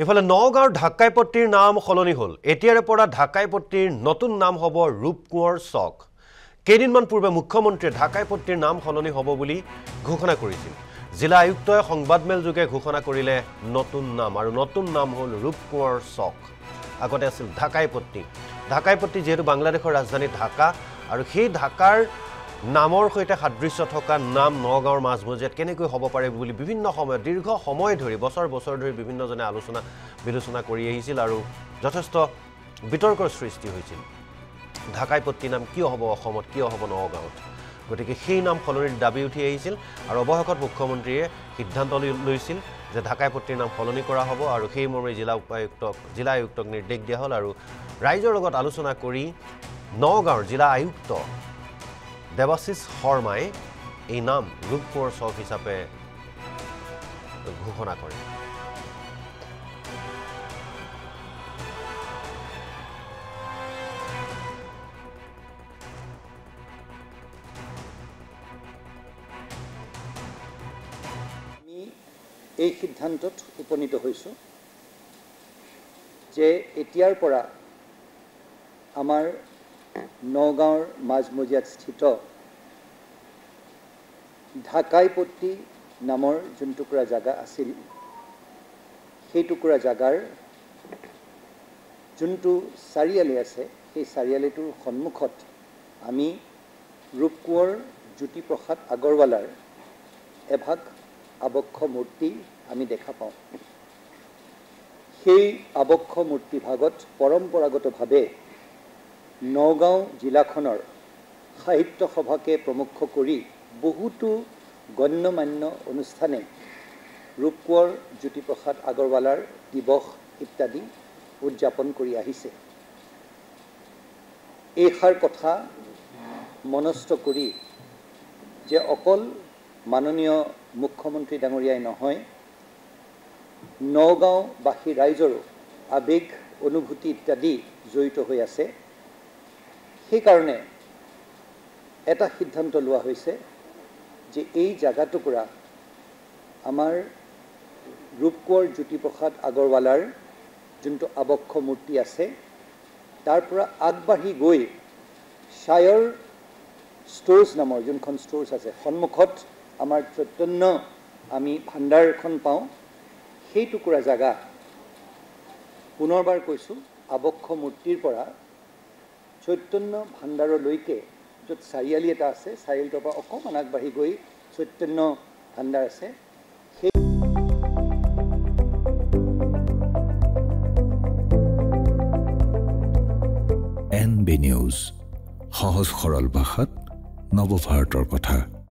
ইফালে নগাঁৱৰ ঢাকাইপট্টিৰ নাম সলনি হ'ল। এতিয়াৰে পৰা ঢাকাইপট্টিৰ নতুন নাম হ'ব ৰূপকোঁৱৰ চক। কেইদিনমান পূৰ্বে মুখ্যমন্ত্ৰীয়ে ঢাকাইপট্টিৰ নাম সলনি হ'ব বুলি ঘোষণা কৰিছিল। জিলা আয়ুক্তই সংবাদমেল যোগে ঘোষণা কৰিলে নতুন নাম, আৰু নতুন নাম হ'ল ৰূপকোঁৱৰ চক। আগতে আছিল ঢাকাইপট্টি। ঢাকাইপট্টি যিহেতু বাংলাদেশৰ ৰাজধানী ঢাকা, আৰু সেই ঢাকাৰ নামৰ সৈতে সাদৃশ্য থকা নাম নগাঁৱৰ মাজমজিয়াত কেনেকৈ হ'ব পাৰে বুলি বিভিন্ন সময়ত দীৰ্ঘ সময় ধৰি বছৰ ধৰি বিভিন্নজনে বিলোচনা কৰি আহিছিল, আৰু যথেষ্ট বিতৰ্কৰ সৃষ্টি হৈছিল। ঢাকাইপট্টি নাম কিয় হ'ব অসমত, কিয় হ'ব নগাঁৱত? গতিকে সেই নাম সলনিৰ দাবী উঠি আহিছিল, আৰু অৱশেষত মুখ্যমন্ত্ৰীয়ে সিদ্ধান্ত লৈছিল যে ঢাকাইপট্টিৰ নাম সলনি কৰা হ'ব, আৰু সেই মৰ্মে জিলা আয়ুক্তক নিৰ্দেশ দিয়া হ'ল, আৰু ৰাইজৰ লগত আলোচনা কৰি নগাঁৱৰ জিলা আয়ুক্ত দেৱাশিষ শৰ্মাই এই নাম ৰূপকোঁৱৰ চক হিচাপে ঘোষণা কৰে। আমি এই সিদ্ধান্তত উপনীত হৈছোঁ যে এতিয়াৰ পৰা আমাৰ নগাঁৱৰ মাজমজিয়াত স্থিত ঢাকাইপট্টি নামৰ যোন টুকুৰা জাগা আছিল, সেই টুকুৰা জাগাৰ যোনটো চাৰিআলি আছে, সেই চাৰিআলিটোৰ সন্মুখত আমি ৰূপকোঁৱৰ জ্যোতিপ্ৰসাদ আগৰৱালাৰ এভাগ আবক্ষ মূৰ্তি আমি দেখা পাওঁ। সেই আবক্ষ মূৰ্তিভাগত পৰম্পৰাগতভাৱে নগাঁও জিলাখনৰ সাহিত্য সভাকে প্ৰমুখ কৰি বহুতো গণ্যমান্য অনুষ্ঠানে ৰূপকোঁৱৰ জ্যোতিপ্ৰসাদ আগৰৱালাৰ দিৱস ইত্যাদি উদযাপন কৰি আহিছে। এইষাৰ কথা মনস্থ কৰি যে অকল মাননীয় মুখ্যমন্ত্ৰী ডাঙৰীয়াই নহয়, নগাঁওবাসী ৰাইজৰো আৱেগ অনুভূতি ইত্যাদি জড়িত হৈ আছে, সেইকাৰণে এটা সিদ্ধান্ত লোৱা হৈছে যে এই জাগাটুকুৰা আমাৰ ৰূপকোঁৱৰ জ্যোতিপ্ৰসাদ আগৰৱালাৰ যোনটো আবক্ষ মূৰ্তি আছে, তাৰ পৰা আগবাঢ়ি গৈ শ্বায়াৰ ষ্ট'ৰ্ছ নামৰ যোনখন ষ্ট'ৰ্ছ আছে, সন্মুখত আমাৰ চৈতন্য আমি ভাণ্ডাৰখন পাওঁ, সেই টুকুৰা জাগা পুনৰবাৰ কৈছোঁ, আবক্ষ মূৰ্তিৰ পৰা চৈতন্য ভাণ্ডাৰলৈকে য'ত চাৰিআলি এটা আছে, চাৰিআলিটোৰ পৰা অকণমান আগবাঢ়ি গৈ চৈতন্য ভাণ্ডাৰ আছে, সেই NB নিউজ, সহজ সৰল ভাষাত নৱভাৰতৰ কথা।